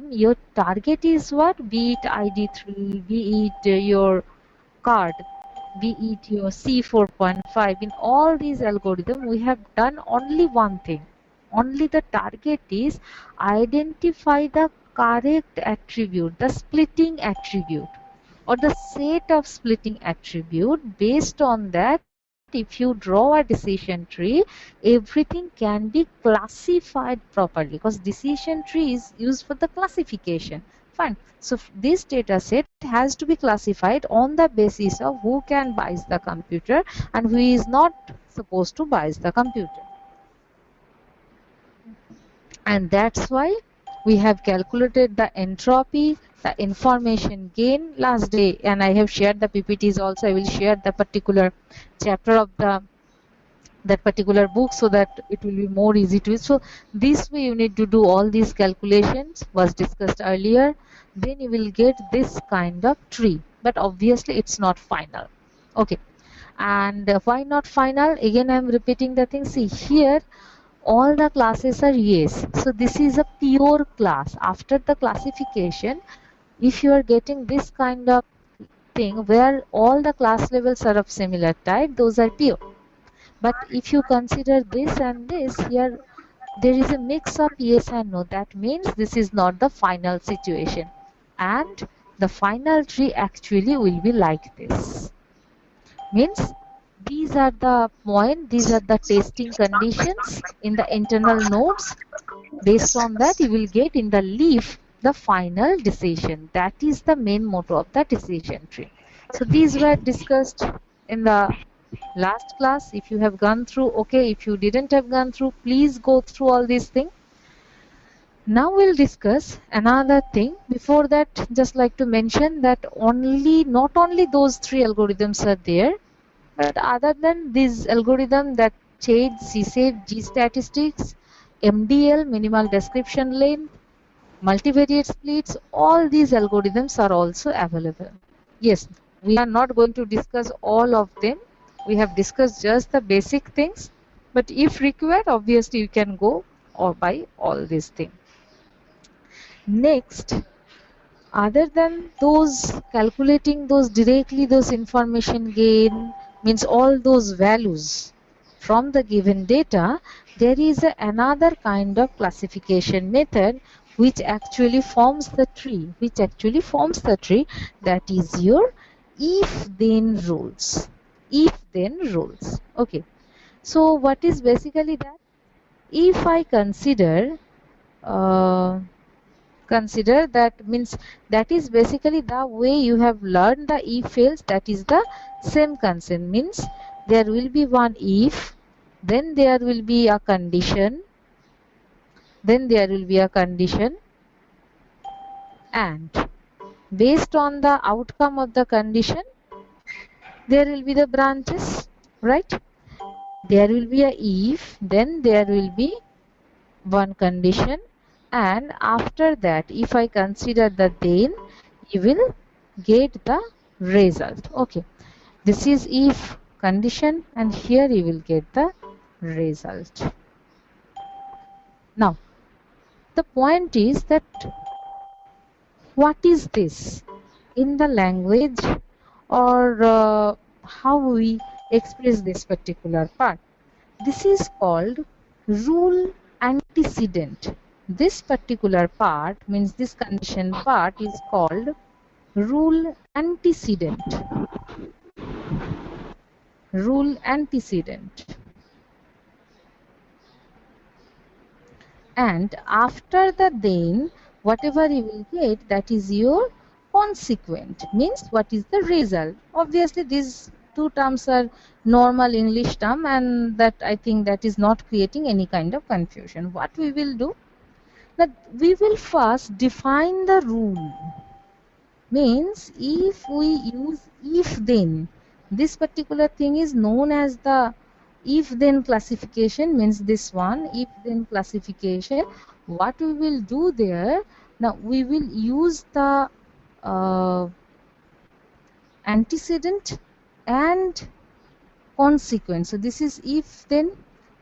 your target is what? Be it ID3, be it your card, be it your C4.5. In all these algorithms, we have done only one thing. Only the target is identify the correct attribute, the splitting attribute, or the set of splitting attribute. Based on that, if you draw a decision tree, everything can be classified properly, because decision tree is used for the classification. Fine. So this data set has to be classified on the basis of who can buy the computer and who is not supposed to buy the computer. And that's why we have calculated the entropy, the information gain last day, and I have shared the PPTs also. I will share the particular chapter of that particular book so that it will be more easy to use. So this way you need to do all these calculations was discussed earlier, then you will get this kind of tree, but obviously it's not final. Okay, and why not final? Again I am repeating the thing. See here, all the classes are yes, so this is a pure class. After the classification, if you are getting this kind of thing where all the class levels are of similar type, those are pure. But if you consider this and this, here there is a mix of yes and no. That means this is not the final situation, and the final tree actually will be like this. Means these are the these are the testing conditions in the internal nodes. Based on that, you will get in the leaf the final decision. That is the main motto of the decision tree. So these were discussed in the last class. If you have gone through, okay. If you didn't have gone through, please go through all these things. Now we'll discuss another thing. Before that, just like to mention that not only those three algorithms are there, but other than this algorithm, that CHAID, CSAFE, G-statistics, MDL, minimal description length, multivariate splits, all these algorithms are also available. Yes, we are not going to discuss all of them. We have discussed just the basic things, but if required, obviously you can go or by all these things. Next, other than those calculating those directly, those information gain, means all those values from the given data, there is another kind of classification method which actually forms the tree, that is your if-then rules. If-then rules. Okay. So what is basically that? If I consider that, means that is basically the way you have learned the if else, that is the same concept. Means there will be one if, then there will be a condition, and based on the outcome of the condition there will be the branches, right? There will be a if, then there will be one condition, and after that if I consider the then, you will get the result. Okay, this is if condition, and here you will get the result. Now the point is that what is this in the language, or how we express this particular part? This is called rule antecedent. This particular part, means this condition part, is called rule antecedent. Rule antecedent. And after the then, whatever you will get, that is your consequent, means what is the result. Obviously these two terms are normal English term, and that I think that is not creating any kind of confusion. What we will do, that we will first define the rule. Means if we use if then, this particular thing is known as the if then classification. Means this one, if then classification. What we will do there, now we will use the antecedent and consequent. So this is if then,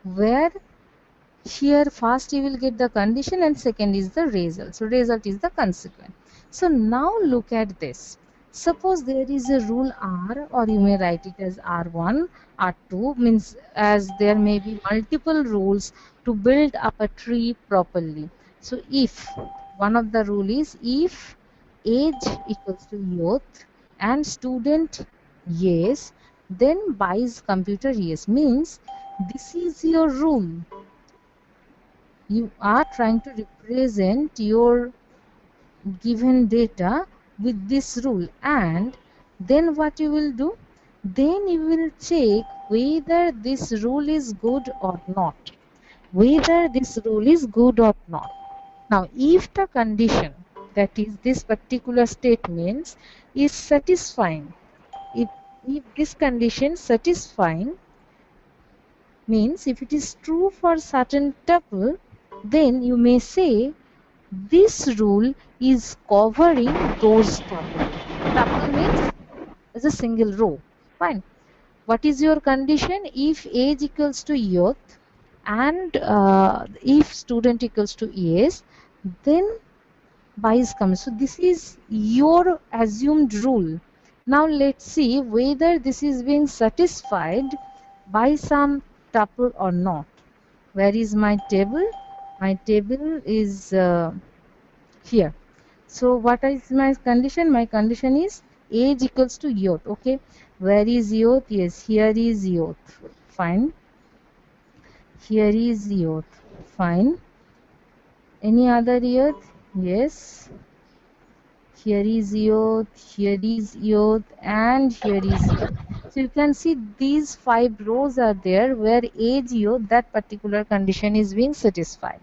where Here first you will get the condition and second is the result. So result is the consequent. So now look at this. Suppose there is a rule R, or you may write it as R1, R2, means as there may be multiple rules to build up a tree properly. So if one of the rule is if age equals to youth and student yes, then buys computer yes, means this is your rule. You are trying to represent your given data with this rule, and then what you will do, then you will check whether this rule is good or not, now if the condition, that is this particular statements, is satisfying, if this condition satisfying, means if it is true for certain tuple, then you may say this rule is covering those tuple. Tuple means as a single row. Fine. What is your condition? If age equals to youth and if student equals to yes, then bias comes. So this is your assumed rule. Now let's see whether this is being satisfied by some tuple or not. Where is my table? My table is here. So what is my condition? My condition is age equals to youth. Okay. Where is youth? Yes, here is youth. Fine. Here is youth. Fine. Any other youth? Yes. Here is youth, here is youth, and here is youth. So you can see these 5 rows are there where age youth, that particular condition is being satisfied.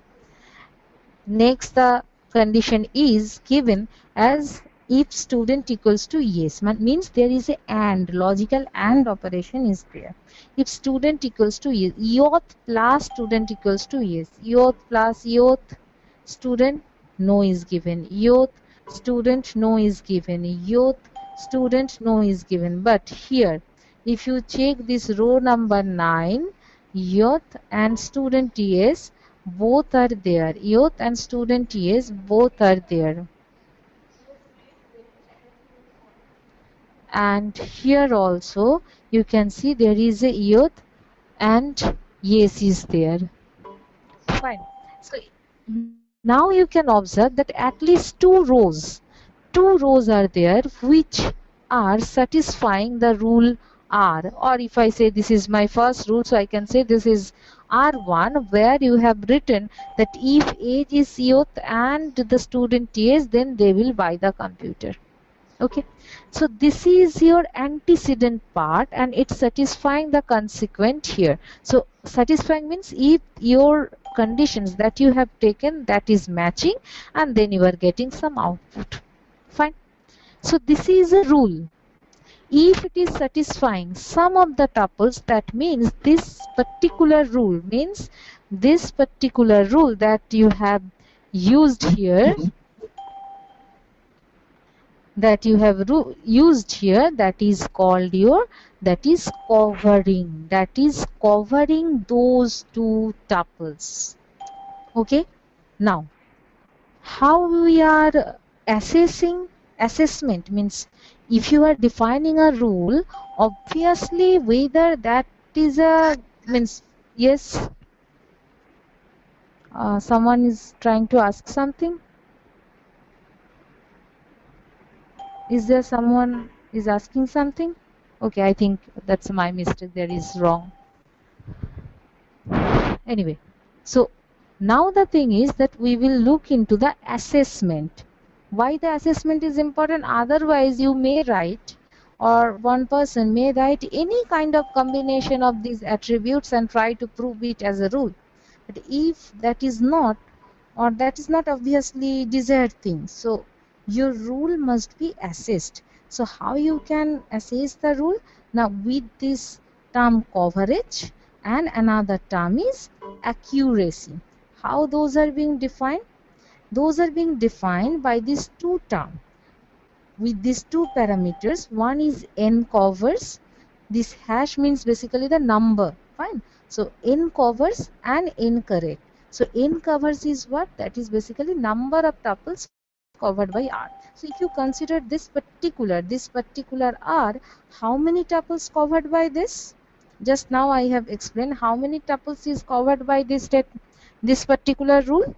Next, the condition is given as if student equals to yes, means there is a and, logical and operation is there. If student equals to yes, youth plus student equals to yes, youth plus youth, student no is given, youth student no is given, youth student no is given. But here if you check this row number 9, youth and student yes both are there, youth and student yes both are there, and here also you can see there is a youth and yes is there. Fine. So now you can observe that at least two rows are there which are satisfying the rule R, or if I say this is my first rule, so I can say this is R1, where you have written that if age is youth and the student is, then they will buy the computer. Okay, so this is your antecedent part and it's satisfying the consequent here. So satisfying means if your conditions that you have taken that is matching, and then you are getting some output. Fine. So this is a rule. If it is satisfying some of the tuples, that means this particular rule, that you have used here, that is called your, that is covering those two tuples. Okay, now how we are assessment means if you are defining a rule, obviously whether that is a means yes, someone is trying to ask something. Is there someone is asking something? Okay, I think that's my mistake, there is wrong. Anyway, so now the thing is that we will look into the assessment. Why the assessment is important? Otherwise you may write, or one person may write any kind of combination of these attributes and try to prove it as a rule. But if that is not, or that is not obviously desired thing, so your rule must be assessed. So how you can assess the rule? Now with this term coverage and another term is accuracy. How those are being defined? Those are being defined by these two terms. With these two parameters, one is n covers. This hash means basically the number. Fine. So n covers and n correct. So n covers is what? That is basically number of tuples covered by R. So if you consider this particular R, how many tuples covered by this? Just now I have explained how many tuples is covered by this particular rule.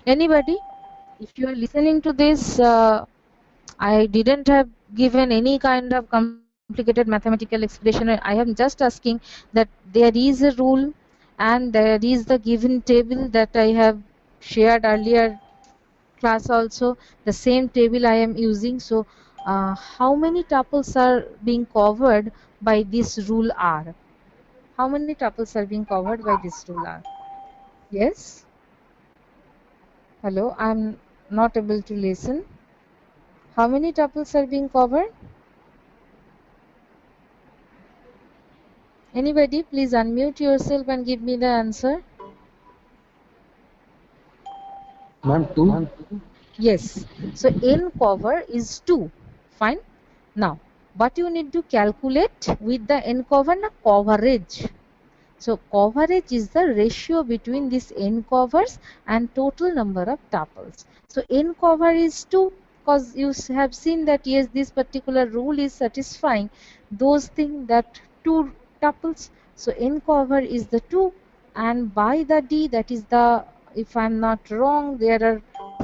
Anybody? If you are listening to this, I didn't have given any kind of complicated mathematical explanation. I am just asking that there is a rule and there is the given table that I have shared earlier class also. The same table I am using. So how many tuples are being covered by this rule R? How many tuples are being covered by this rule R? Yes? Hello, I am not able to listen. How many tuples are being covered? Anybody, please unmute yourself and give me the answer. Ma'am, 2. Yes. So n cover is 2. Fine. Now, what you need to calculate with the n cover? Na coverage. So coverage is the ratio between these n covers and total number of tuples. So n cover is 2 because you have seen that yes, this particular rule is satisfying those things that 2 tuples. So n cover is the 2 and by the d, that is the, if I am not wrong, there are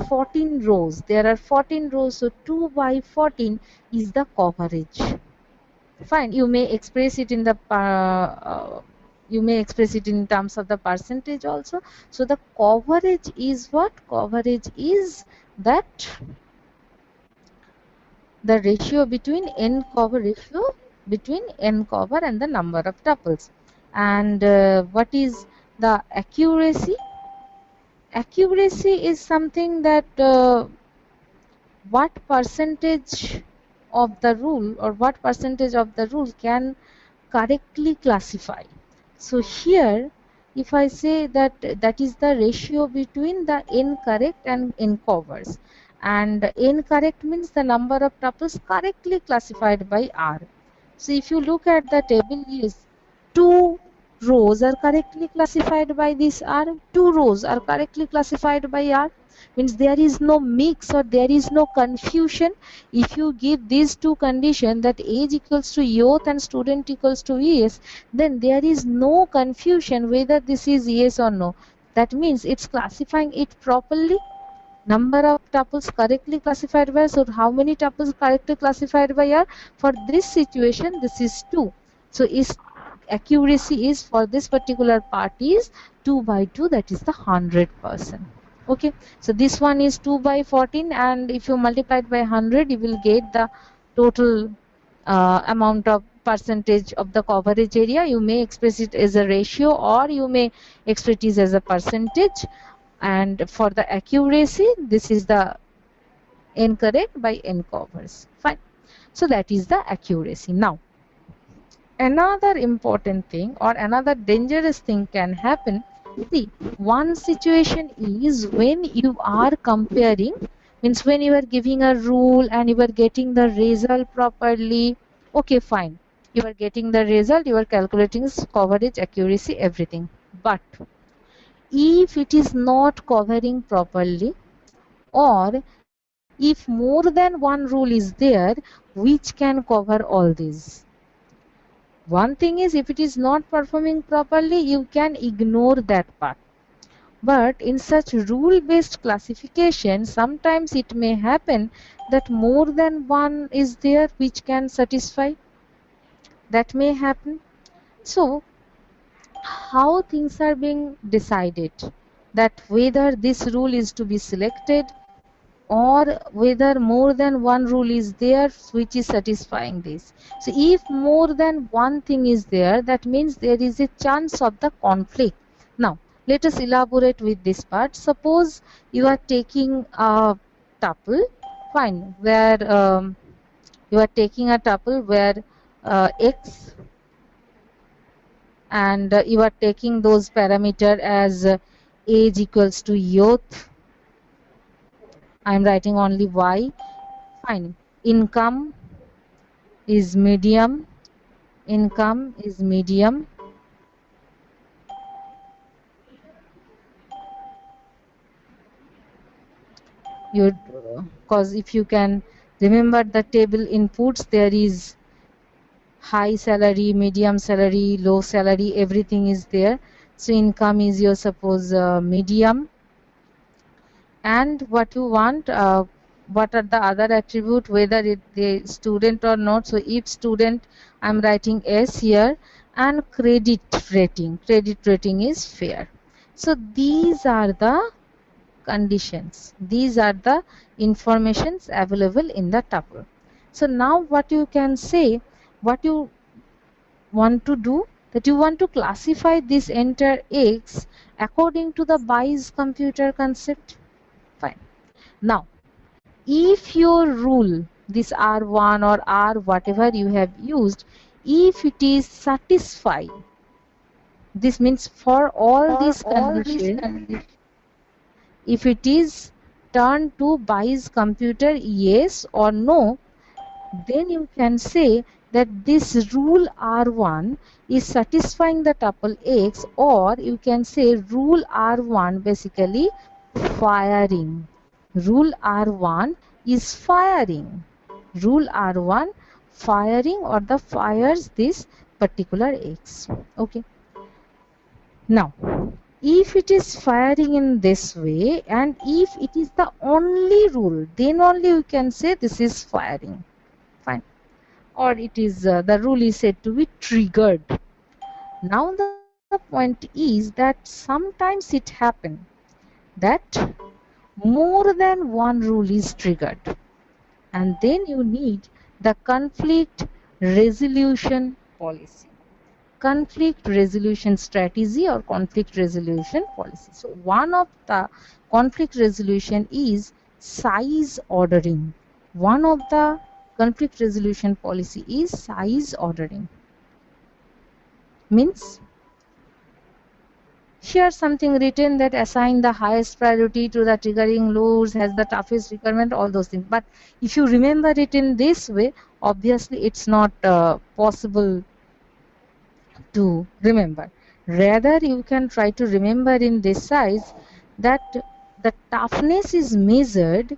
14 rows. There are 14 rows. So 2 by 14 is the coverage. Fine, you may express it in the you may express it in terms of the percentage also. So the coverage is what? Coverage is that the ratio between n cover and the number of tuples. And what is the accuracy? Accuracy is something that what percentage of the rule or what percentage of the rule can correctly classify. So here if I say that that is the ratio between the n correct and n covers, and n correct means the number of tuples correctly classified by R. So if you look at the table, yes, 2 rows are correctly classified by this R, 2 rows are correctly classified by R, means there is no mix or there is no confusion. If you give these two conditions, that age equals to youth and student equals to yes, then there is no confusion whether this is yes or no. That means it's classifying it properly. Number of tuples correctly classified by, so how many tuples correctly classified by are? For this situation, this is 2. So is accuracy is for this particular part is 2 by 2, that is the 100%. Okay, so this one is 2 by 14, and if you multiply it by 100, you will get the total amount of percentage of the coverage area. You may express it as a ratio or you may express it as a percentage. And for the accuracy, this is the n correct by n covers. Fine. So that is the accuracy. Now, another important thing or another dangerous thing can happen. See, one situation is when you are comparing, means when you are giving a rule and you are getting the result properly. Okay, fine. You are getting the result, you are calculating coverage, accuracy, everything. But if it is not covering properly, or if more than one rule is there which can cover all these. One thing is, if it is not performing properly, you can ignore that part. But in such rule-based classification, sometimes it may happen that more than one is there which can satisfy. That may happen. So, how things are being decided, that whether this rule is to be selected or whether more than one rule is there which is satisfying this. So if more than one thing is there, that means there is a chance of the conflict. Now let us elaborate with this part. Suppose you are taking a tuple, fine, where you are taking a tuple where x, and you are taking those parameter as age equals to youth. I am writing only y. Fine. Income is medium. Income is medium. You, because if you can remember the table inputs, there is high salary, medium salary, low salary, everything is there. So income is your suppose medium, and what you want, what are the other attribute, whether it the student or not. So if student, I'm writing S here, and credit rating is fair. So these are the conditions, these are the informations available in the tuple. So now what you can say, what you want to do, that you want to classify this entire X according to the Bayes computer concept. Fine. Now if your rule, this R1 or R whatever you have used, if it is satisfied, this means for all these conditions, if it is turned to Bayes computer yes or no, then you can say that this rule R1 is satisfying the tuple X, or you can say rule R1 basically firing. Rule R1 is firing. Rule R1 firing or the fires this particular X. Okay. Now, if it is firing in this way and if it is the only rule, then only you can say this is firing. Fine. Or it is the rule is said to be triggered. Now the point is that sometimes it happens that more than one rule is triggered, and then you need the conflict resolution policy, conflict resolution strategy or conflict resolution policy. So one of the conflict resolution is size ordering. One of the conflict resolution policy is size ordering. Means here something written that assign the highest priority to the triggering rules, has the toughest requirement, all those things. But if you remember it in this way, obviously it's not possible to remember. Rather, you can try to remember in this size that the toughness is measured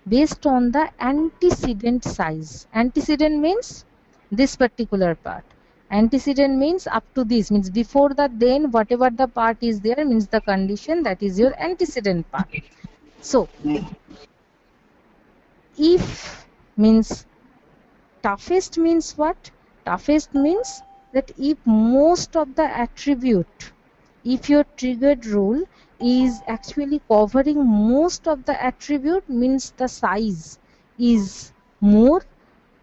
based on the antecedent size. Antecedent means this particular part. Antecedent means up to this, means before that, then whatever the part is there means the condition, that is your antecedent part. So if means toughest means what? Toughest means that if most of the attribute, if your triggered rule is actually covering most of the attribute, means the size is more,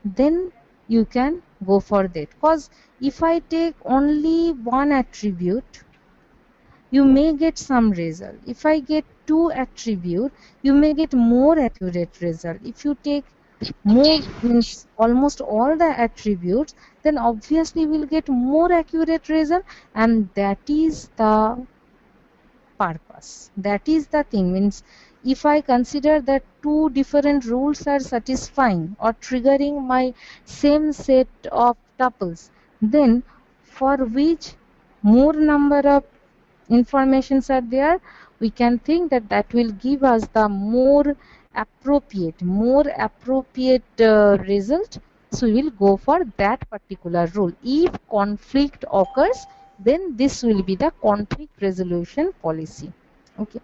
then you can go for that. Because if I take only one attribute, you may get some result. If I get two attribute, you may get more accurate result. If you take more, means almost all the attributes, then obviously we'll get more accurate result, and that is the purpose. That is the thing. Means if I consider that two different rules are satisfying or triggering my same set of tuples, then for which more number of informations are there, we can think that that will give us the more appropriate result. So we will go for that particular rule. If conflict occurs, then this will be the conflict resolution policy. Okay.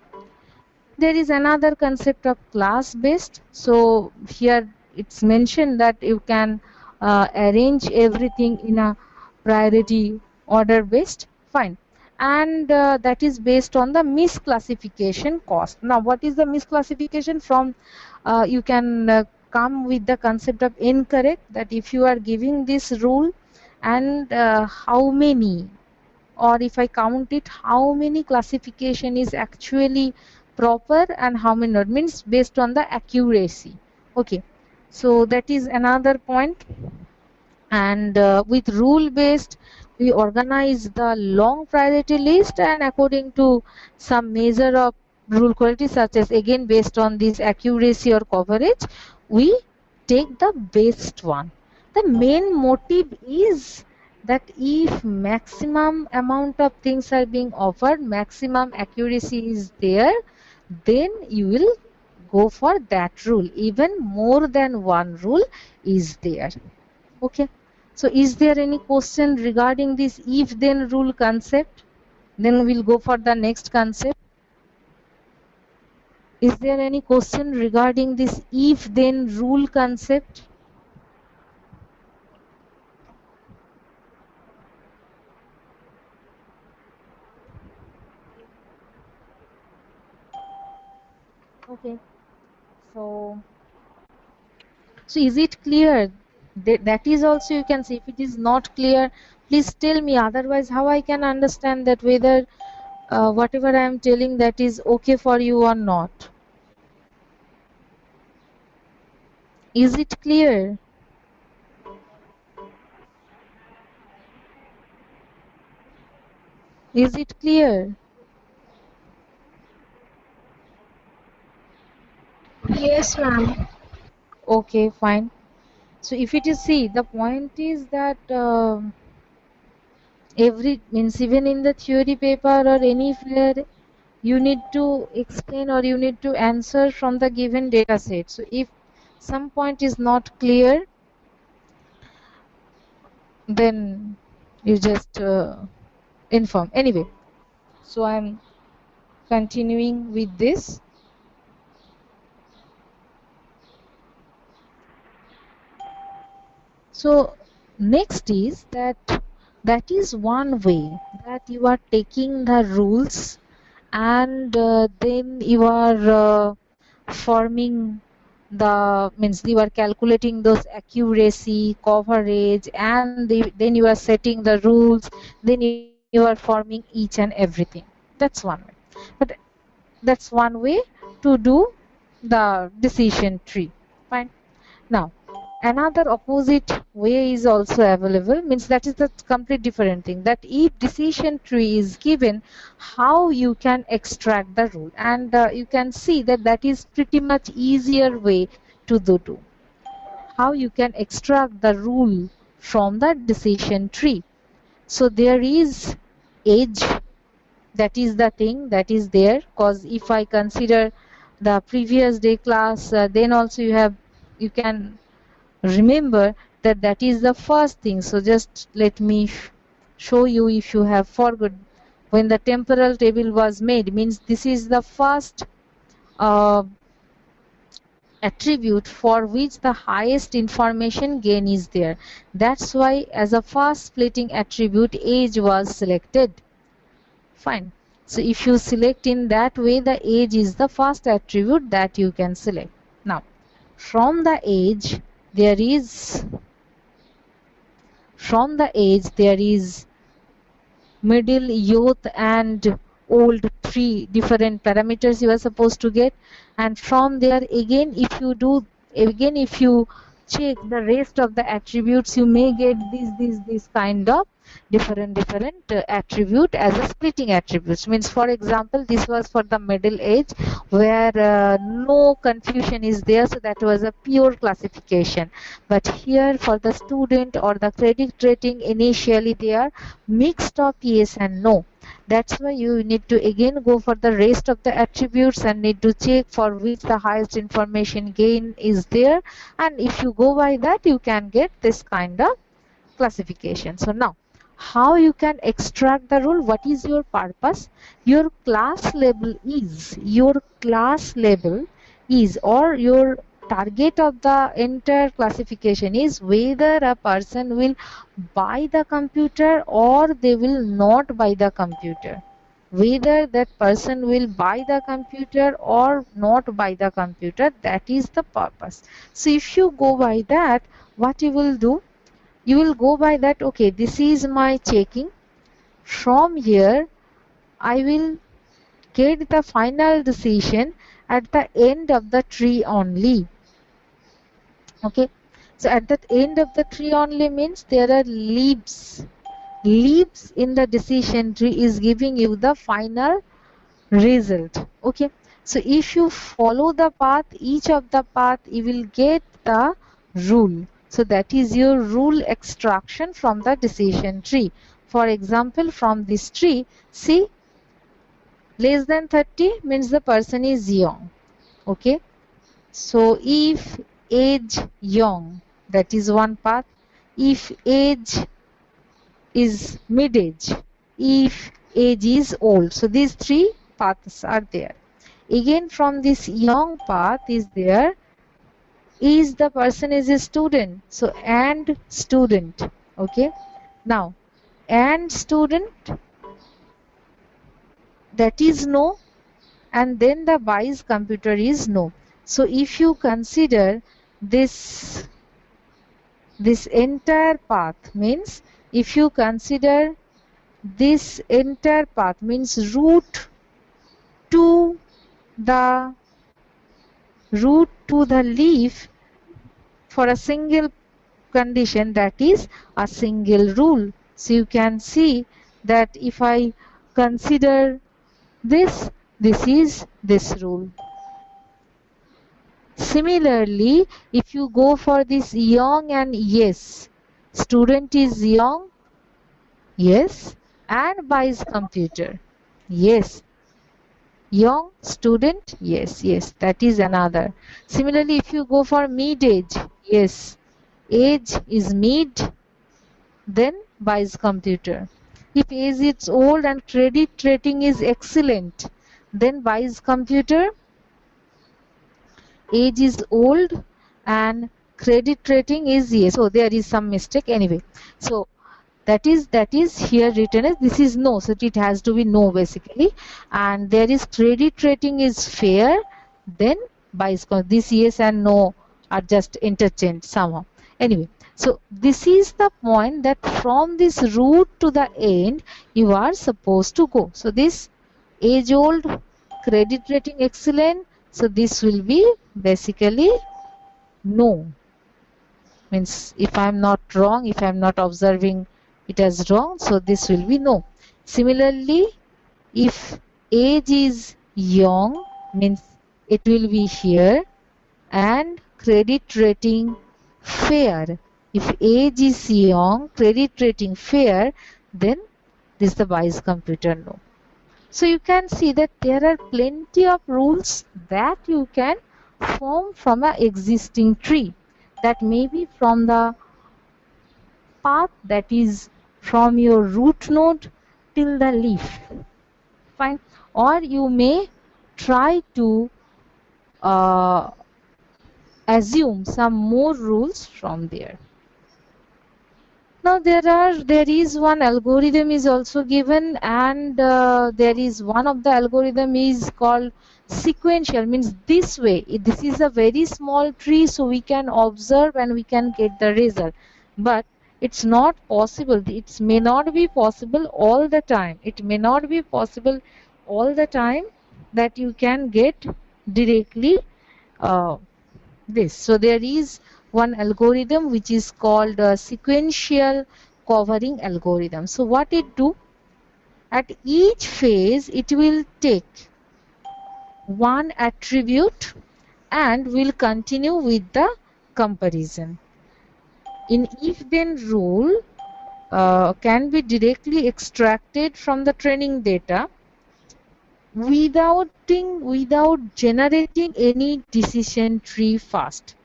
There is another concept of class based. So here it's mentioned that you can arrange everything in a priority order based. Fine. And that is based on the misclassification cost. Now what is the misclassification? From you can come with the concept of incorrect, that if you are giving this rule and how many, or if I count it, how many classification is actually proper and how many not, means based on the accuracy. Okay, so that is another point. And with rule based, we organize the long priority list, and according to some measure of rule quality, such as again based on this accuracy or coverage, we take the best one. The main motive is that if maximum amount of things are being offered, maximum accuracy is there, then you will go for that rule. Even more than one rule is there. Okay. So is there any question regarding this if then rule concept? Then we'll go for the next concept. Is there any question regarding this if then rule concept? Okay. So is it clear? That is also you can say. If it is not clear, please tell me. Otherwise, how I can understand that whether whatever I am telling that is okay for you or not? Is it clear? Is it clear? Yes, ma'am. Okay, fine. So if it is, see, the point is that every means even in the theory paper or anywhere you need to explain or you need to answer from the given data set. So if some point is not clear, then you just inform. Anyway, so I'm continuing with this. So next is that is one way that you are taking the rules and then you are forming the means you are calculating those accuracy, coverage, and then you are setting the rules, then you are forming each and everything. That's one way. But that's one way to do the decision tree. Fine. Now another opposite way is also available, means that is the complete different thing, that if decision tree is given, how you can extract the rule, and you can see that that is pretty much easier way to do how you can extract the rule from the decision tree. So there is age, that is the thing that is there, because if I consider the previous day class, then also you can remember that that is the first thing. So just let me show you if you have forgot. When the temporal table was made, means this is the first uh, attribute for which the highest information gain is there. That's why as a first splitting attribute age was selected. Fine. So if you select in that way, the age is the first attribute that you can select. Now from the age there is middle, youth, and old, three different parameters you are supposed to get, and from there again if you check the rest of the attributes, you may get this kind of different attribute as a splitting attributes. Means for example, this was for the middle age where no confusion is there, so that was a pure classification. But here for the student or the credit rating, initially they are mixed of yes and no. That's why you need to again go for the rest of the attributes and need to check for which the highest information gain is there, and if you go by that, you can get this kind of classification. So now how you can extract the rule, what is your purpose? Your class label is or your target of the entire classification is whether a person will buy the computer or they will not buy the computer. Whether that person will buy the computer or not buy the computer, that is the purpose. So if you go by that, what you will do, you will go by that, okay, this is my checking. From here I will get the final decision at the end of the tree only. Okay, so at the end of the tree only means there are leaves in the decision tree is giving you the final result. Okay, so if you follow the path, each of the path, you will get the rule. So that is your rule extraction from the decision tree. For example, from this tree, see, less than 30 means the person is young. Okay, So if age young, that is one path. If age is mid-age, if age is old. So these three paths are there. Again, from this young path is there, is the person is a student. So and student. Okay. Now and student, that is no, and then the BICE computer is no. So if you consider this entire path, means if you consider this entire path, means route to the leaf for a single condition, that is a single rule. So you can see that if I consider this is this rule. Similarly, if you go for this young and yes, student is young, yes, and buys computer, yes, young student, yes, yes, that is another. Similarly, if you go for mid-age, yes, age is mid, then buys computer. If age is old and credit rating is excellent, then buys computer. Age is old and credit rating is yes. So there is some mistake anyway. So that is here written as this is no. So it has to be no basically. And there is credit rating is fair. Then buys this yes and no are just interchanged somehow. Anyway, so this is the point that from this root to the end you are supposed to go. So this age old, credit rating excellent. So this will be basically no. Means if I am not wrong, if I am not observing it as wrong, so this will be no. Similarly, if age is young, means it will be here, and credit rating fair. If age is young, credit rating fair, then this is the BICE computer no. So you can see that there are plenty of rules that you can form from an existing tree, that may be from the path, that is from your root node till the leaf. Fine. Or you may try to assume some more rules from there. Now there is one algorithm is also given, and there is one of the algorithm is called sequential, means this way. This is a very small tree, so we can observe and we can get the result, but it's not possible. It may not be possible all the time. It may not be possible all the time that you can get directly this. So there is one algorithm which is called sequential covering algorithm. So what it do? At each phase it will take one attribute and will continue with the comparison. In if-then rule can be directly extracted from the training data without generating any decision tree first.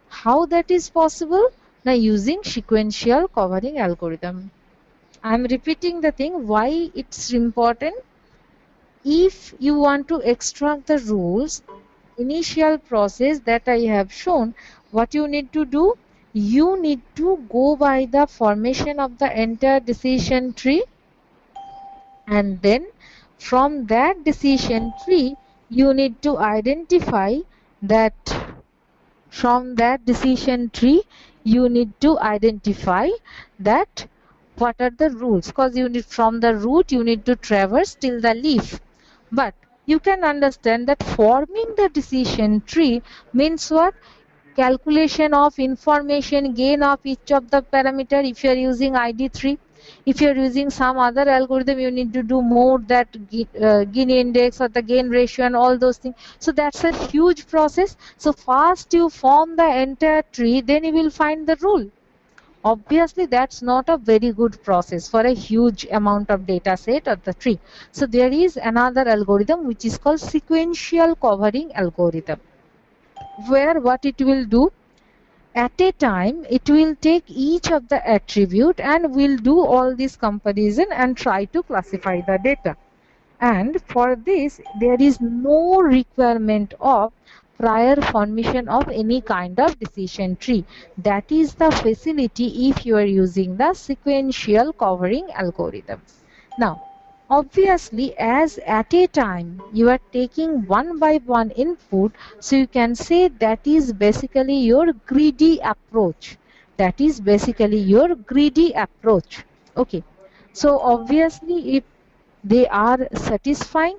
How that is possible? Now using sequential covering algorithm. I am repeating the thing why it's important. If you want to extract the rules, initial process that I have shown, what you need to do? You need to go by the formation of the entire decision tree, and then from that decision tree you need to identify that from that decision tree you need to identify that what are the rules, because you need from the root you need to traverse till the leaf. But you can understand that forming the decision tree means what? Calculation of information gain of each of the parameter. If you are using ID3, if you are using some other algorithm, you need to do more that gain index or the gain ratio and all those things. So that's a huge process. So first you form the entire tree, then you will find the rule. Obviously that's not a very good process for a huge amount of data set or the tree. So there is another algorithm which is called sequential covering algorithm. where what it will do, at a time it will take each of the attribute and will do all this comparison and try to classify the data. And for this there is no requirement of prior formation of any kind of decision tree. That is the facility if you are using the sequential covering algorithm. Now obviously, as at a time you are taking one by one input, so you can say that is basically your greedy approach. That is basically your greedy approach. Okay. So obviously, if they are satisfying,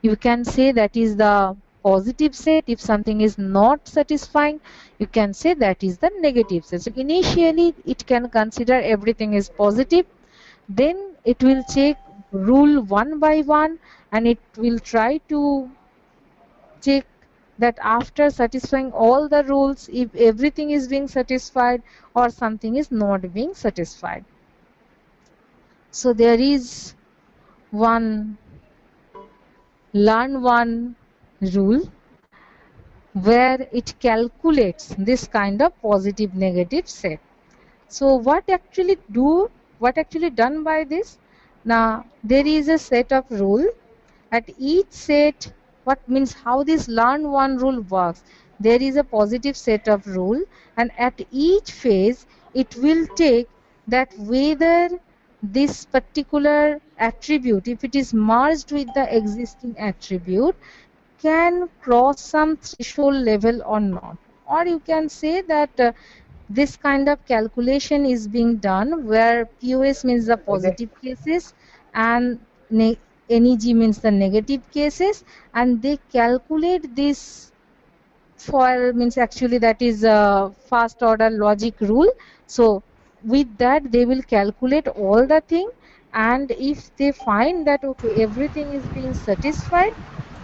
you can say that is the positive set. If something is not satisfying, you can say that is the negative set. So initially it can consider everything is positive, then it will check rule one by one and it will try to check that after satisfying all the rules, if everything is being satisfied or something is not being satisfied. So there is one learn one rule where it calculates this kind of positive negative set. So what actually done by this? Now there is a set of rule at each set. What means how this learn one rule works? There is a positive set of rule and at each phase it will take that whether this particular attribute, if it is merged with the existing attribute, can cross some threshold level or not. Or you can say that this kind of calculation is being done where POS means the positive cases and NEG means the negative cases, and they calculate this for means actually that is a first order logic rule. So with that they will calculate all the thing, and if they find that okay everything is being satisfied,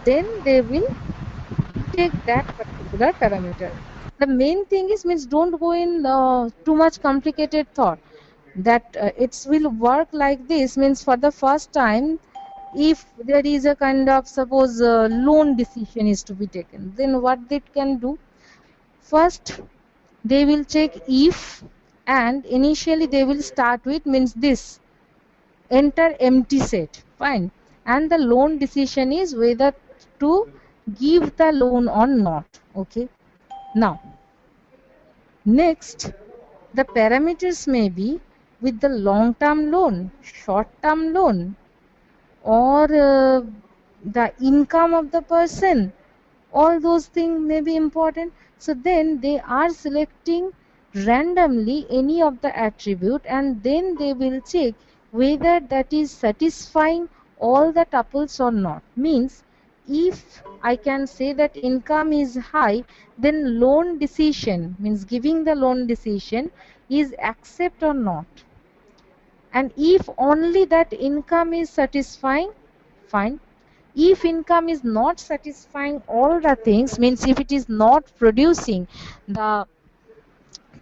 then they will take that particular parameter. The main thing is means don't go in too much complicated thought, that it will work like this. Means for the first time, if there is a kind of suppose loan decision is to be taken, then what they can do, first they will check if, and initially they will start with means this enter empty set, fine, and the loan decision is whether to give the loan or not. Okay, now next the parameters may be with the long term loan, short term loan, or the income of the person. All those things may be important. So then they are selecting randomly any of the attribute and then they will check whether that is satisfying all the tuples or not. Means if I can say that income is high, then loan decision means giving the loan decision is accept or not. And if only that income is satisfying, fine. If income is not satisfying all the things, means if it is not producing the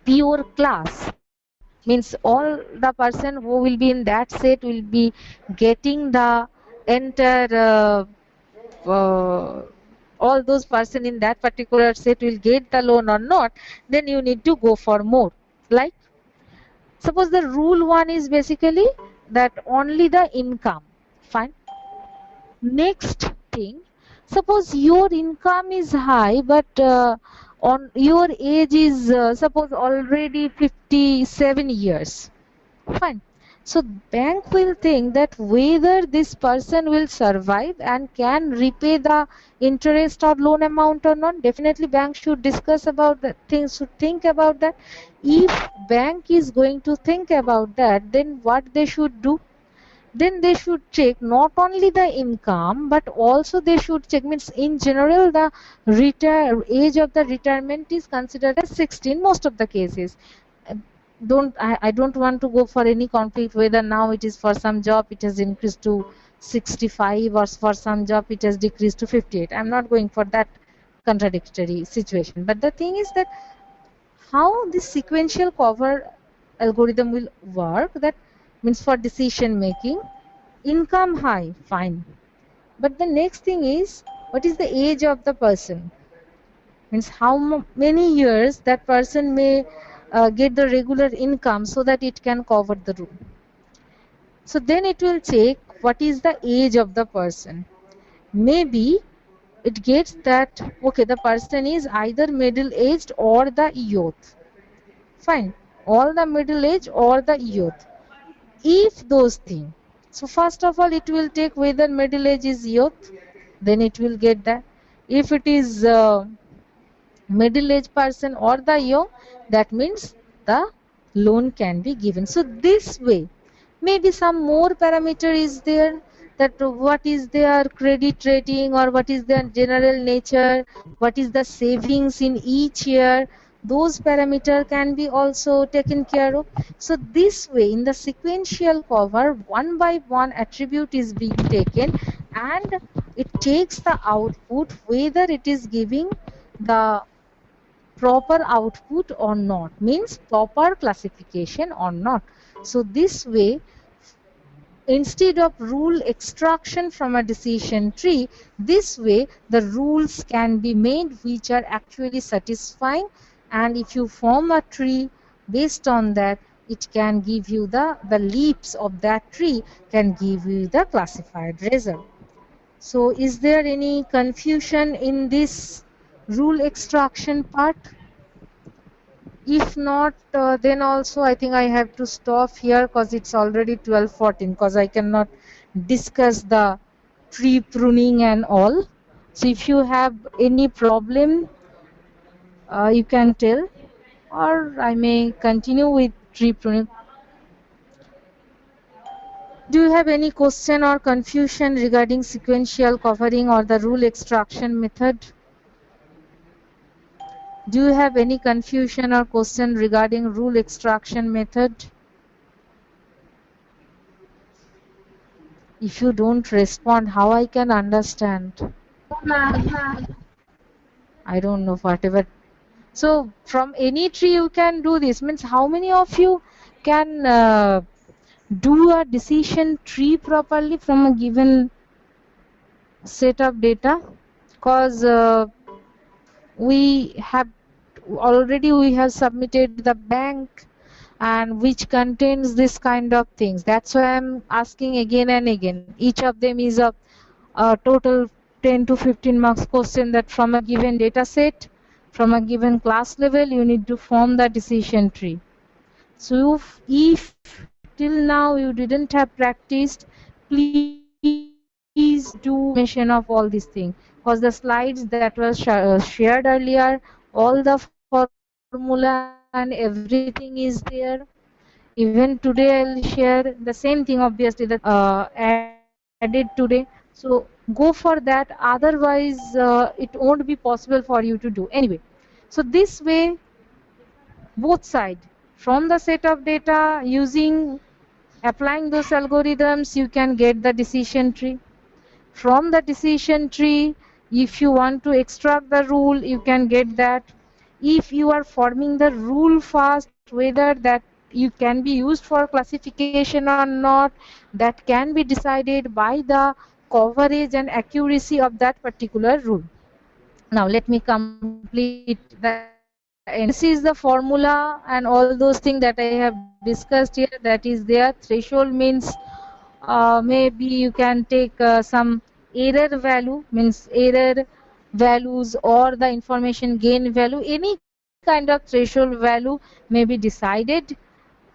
pure class, means all the person who will be in that set will be getting the entire all those person in that particular set will get the loan or not, then you need to go for more. Like suppose the rule one is basically that only the income, fine. Next thing, suppose your income is high but on your age is suppose already 57 years, fine. So bank will think that whether this person will survive and can repay the interest or loan amount or not. Definitely bank should discuss about that, things should think about that. If bank is going to think about that, then what they should do, then they should check not only the income but also they should check, means in general the age of the retirement is considered as 16 most of the cases. I don't want to go for any conflict whether now it is for some job it has increased to 65 or for some job it has decreased to 58. I'm not going for that contradictory situation, but the thing is that how this sequential cover algorithm will work, that means for decision making, income high, fine, but the next thing is what is the age of the person. means how many years that person may get the regular income so that it can cover the room. So then it will check what is the age of the person. Maybe it gets that okay, the person is either middle aged or the youth. Fine, all the middle age or the youth. If those things, so first of all it will take whether middle age is youth, then it will get that. If it is middle aged person or the young, that means the loan can be given. So this way, maybe some more parameter is there, that what is their credit rating or what is their general nature, what is the savings in each year, those parameter can be also taken care of. So this way, in the sequential cover, one by one attribute is being taken and it takes the output whether it is giving the proper output or not, means proper classification or not. So this way, instead of rule extraction from a decision tree, this way the rules can be made which are actually satisfying, and if you form a tree based on that, it can give you the leaps of that tree can give you the classified result. So is there any confusion in this rule extraction part? If not, then also I think I have to stop here because it's already 12:14, because I cannot discuss the tree pruning and all. So if you have any problem, you can tell, or I may continue with tree pruning. Do you have any question or confusion regarding sequential covering or the rule extraction method? Do you have any confusion or question regarding rule extraction method? If you don't respond, how I can understand? Ma'am. I don't know, whatever. So from any tree you can do this. Means how many of you can do a decision tree properly from a given set of data? Because we have submitted the bank and which contains this kind of things. That's why I'm asking again and again. Each of them is a total 10 to 15 marks question, that from a given data set, from a given class level, you need to form the decision tree. So if till now you didn't have practiced, please do mention of all these things, because the slides that were shared earlier, all the formula and everything is there. Even today I'll share the same thing, obviously, that added today. So go for that, otherwise it won't be possible for you to do anyway. So this way, both side, from the set of data, using applying those algorithms, you can get the decision tree. From the decision tree, if you want to extract the rule, you can get that. If you are forming the rule first, whether that you can be used for classification or not, that can be decided by the coverage and accuracy of that particular rule. Now let me complete the end. So this is the formula and all those things that I have discussed here, that is there. Threshold means maybe you can take some error value, means error values, or the information gain value. Any kind of threshold value may be decided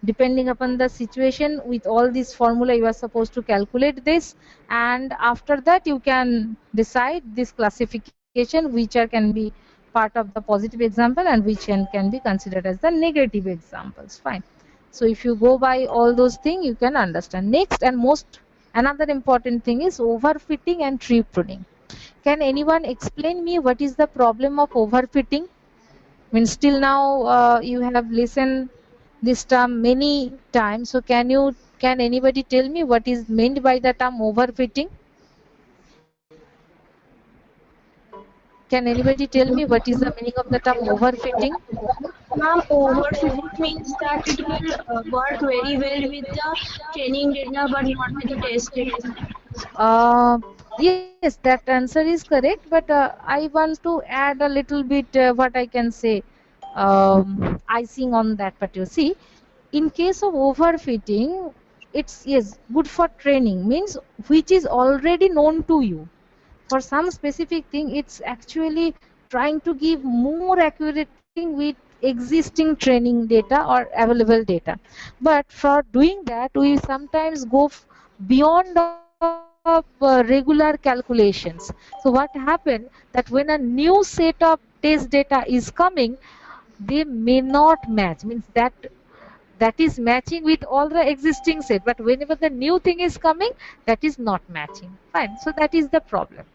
depending upon the situation. With all this formula you are supposed to calculate this, and after that you can decide this classification, which are can be part of the positive example and which can be considered as the negative examples. Fine. So if you go by all those things, you can understand. Next and most another important thing is overfitting and tree pruning. Can anyone explain me what is the problem of overfitting? Means till now you have listened this term many times. So can anybody tell me what is meant by the term overfitting? Can anybody tell me what is the meaning of the term overfitting? Ma'am, overfitting means that it will work very well with the training data but not with the test data. Yes, that answer is correct, but I want to add a little bit what I can say icing on that particular. See, in case of overfitting, it's yes good for training means which is already known to you. For some specific thing, it's actually trying to give more accurate thing with existing training data or available data. But for doing that, we sometimes go beyond of regular calculations. So what happened that when a new set of test data is coming, they may not match. Means that is matching with all the existing set, but whenever the new thing is coming, that is not matching. Fine. So that is the problem.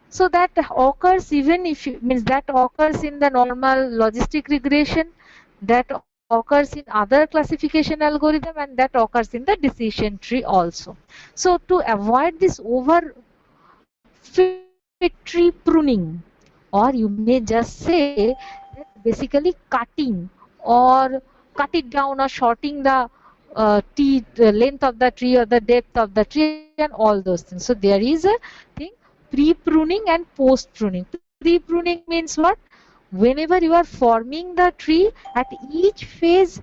So that occurs even if you, means that occurs in the normal logistic regression, that occurs in other classification algorithm, and that occurs in the decision tree also. So to avoid this over fit tree pruning, or you may just say that basically cutting or cut it down or shorting the length of the tree or the depth of the tree and all those things. So there is a thing pre-pruning and post-pruning. Pre-pruning means what? Whenever you are forming the tree, at each phase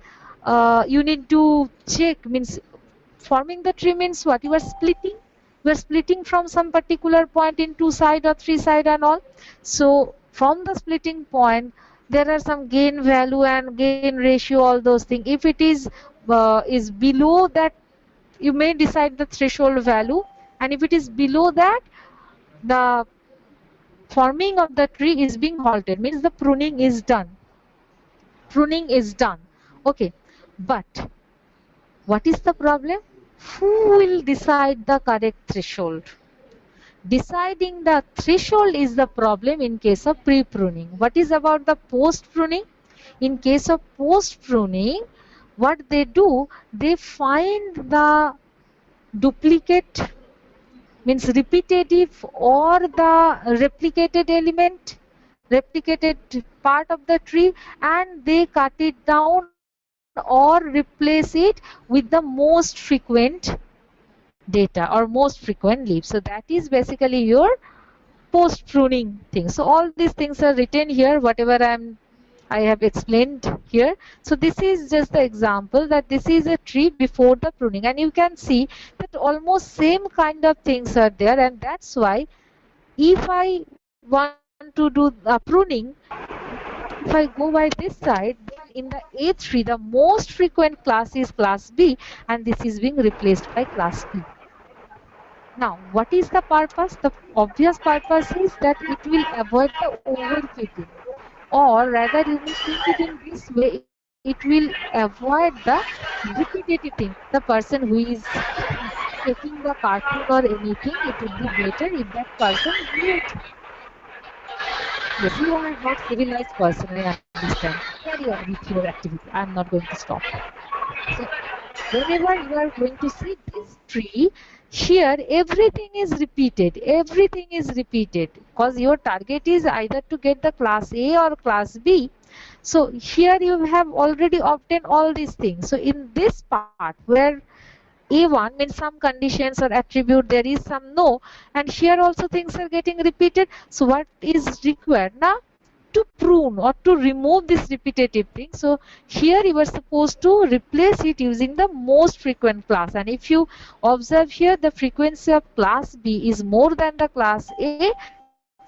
you need to check, means forming the tree means what? You are splitting from some particular point in two side or three side and all. So from the splitting point, there are some gain value and gain ratio, all those things. If it is below that, you may decide the threshold value, and if it is below that, the forming of the tree is being halted, means the pruning is done. Pruning is done. Okay, but what is the problem? Who will decide the correct threshold? Deciding the threshold is the problem in case of pre-pruning. What is about the post-pruning? In case of post-pruning, what they do, they find the duplicate, means repetitive or the replicated element, replicated part of the tree, and they cut it down or replace it with the most frequent data or most frequent leaves. So that is basically your post pruning thing. So all these things are written here, whatever I have explained here. So this is just the example that this is a tree before the pruning, and you can see that almost same kind of things are there, and that's why if I want to do pruning, if I go by this side, then in the A3 the most frequent class is class B, and this is being replaced by class B. Now, what is the purpose? The obvious purpose is that it will avoid the overfitting, or rather you may think it in this way, it will avoid the repetitive thing. The person who is taking the cartoon or anything, it would be better if that person mute. Yes, you are not civilized person, I understand. Carry on with your activity. I am not going to stop. So whenever you are going to see this tree, here everything is repeated. Everything is repeated because your target is either to get the class A or class B. So here you have already obtained all these things. So in this part where A1 means some conditions or attribute, there is some no, and here also things are getting repeated. So what is required now? To prune or to remove this repetitive thing. So here you are supposed to replace it using the most frequent class, and if you observe here, the frequency of class B is more than the class A,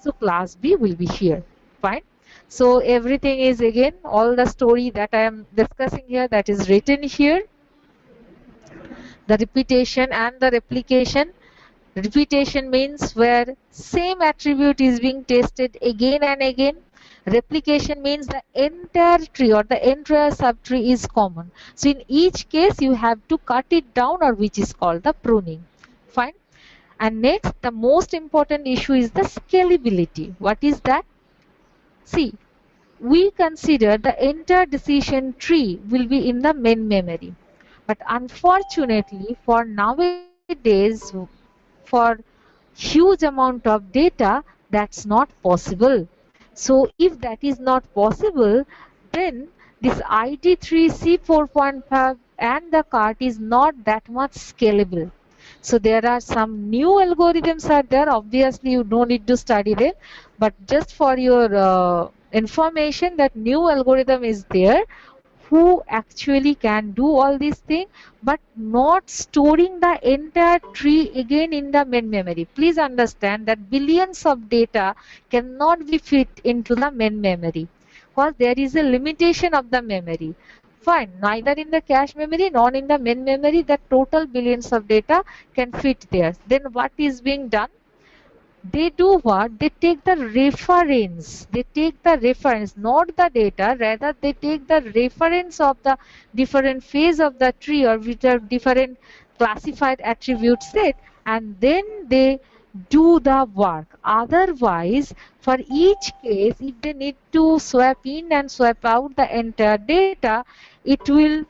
so class B will be here. Fine. So everything is again all the story that I am discussing here, that is written here. The repetition and the replication. Repetition means where same attribute is being tested again and again. Replication means the entire tree or the entire subtree is common. So in each case you have to cut it down, or which is called the pruning. Fine. And next, the most important issue is the scalability. What is that? See, we consider the entire decision tree will be in the main memory. But unfortunately for nowadays, for huge amount of data, that's not possible. So if that is not possible, then this ID3 C4.5 and the cart is not that much scalable. So there are some new algorithms are there. Obviously, you don't need to study them, but just for your information, that new algorithm is there who actually can do all these things, but not storing the entire tree again in the main memory. Please understand that billions of data cannot be fit into the main memory because there is a limitation of the memory. Fine, neither in the cache memory nor in the main memory the total billions of data can fit there. Then what is being done? They do what? They take the reference. They take the reference, not the data, rather they take the reference of the different phase of the tree or which are different classified attribute set, and then they do the work. Otherwise, for each case, if they need to swap in and swap out the entire data, it will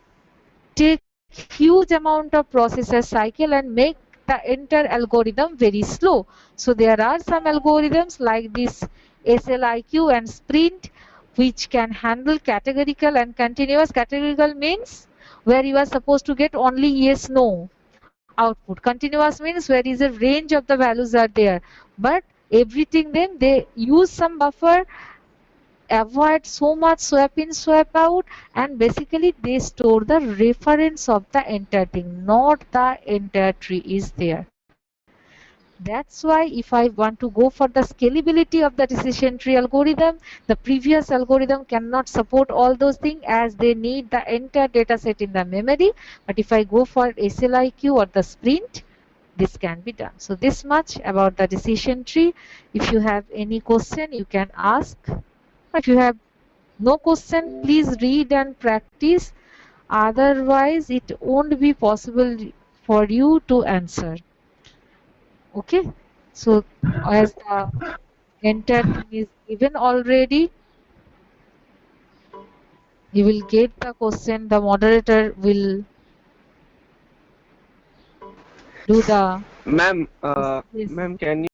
take huge amount of processor cycle and make the entire algorithm very slow. So there are some algorithms like this SLIQ and Sprint which can handle categorical and continuous. Categorical means where you are supposed to get only yes no output. Continuous means where is a range of the values are there, but everything then they use some buffer, avoid so much swap in swap out, and basically they store the reference of the entire thing, not the entire tree is there. That's why if I want to go for the scalability of the decision tree algorithm, the previous algorithm cannot support all those things as they need the entire data set in the memory. But if I go for SLIQ or the Sprint, this can be done. So this much about the decision tree. If you have any question, you can ask. If you have no question, please read and practice. Otherwise, it won't be possible for you to answer. Okay? So, as the entire thing is given already, you will get the question. The moderator will do the Ma'am, yes. ma'am, can